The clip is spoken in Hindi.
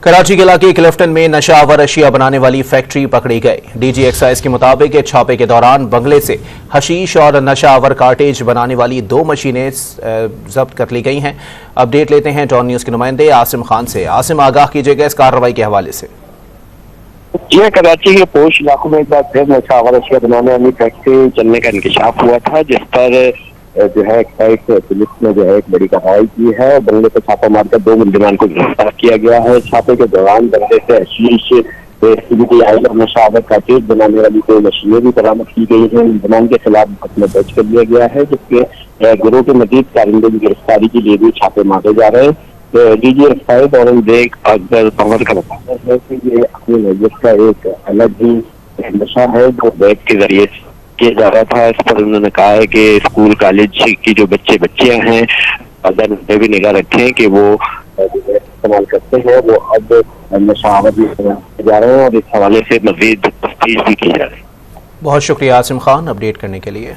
कराची के इलाके क्लिफ्टन में नशावर अशिया बनाने वाली फैक्ट्री पकड़ी गई। डीजी एक्साइज के मुताबिक छापे के दौरान बंगले से हशीश और नशावर कार्टेज बनाने वाली 2 मशीनें जब्त कर ली गई हैं। अपडेट लेते हैं डॉन न्यूज के नुमाइंदे आसिम खान से। आसिम, आगाह कीजिएगा इस कार्रवाई के हवाले से। जी, कराची के पोश इलाकों में एक बार फिर नशावर अशिया बनाने वाली फैक्ट्री चलने का इंकशाफ हुआ था, जिस पर जो है एक्साइज पुलिस ने जो है एक बड़ी कार्रवाई की है। बंगले पर छापा मारकर 2 मुलजिमान को गिरफ्तार किया गया है। छापे के दौरान बंगले से हशीश और नशावर कार्टेज बनाने वाली 2 मशीनें भी बरामद की गई हैं। मुलजिमान के खिलाफ मुकदमा दर्ज कर लिया गया है, जिसके गिरोह के मजीद कारिंदे की गिरफ्तारी के लिए भी छापे मारे जा रहे हैं। डीजी एक्साइज और अकबर पंवर का बताना है कि ये अपनी नजर का एक अलग ही नशा है जो बैग के जरिए किया जा रहा था। इस पर उन्होंने कहा है कि स्कूल कॉलेज की जो बच्चियां हैं अगर उन पर भी निगाह रखें कि वो इस्तेमाल करते हैं, वो अब नशावर भी जा रहे हैं और इस हवाले से मजीद तफ्तीश भी की जा रही है। बहुत शुक्रिया आसिम खान अपडेट करने के लिए।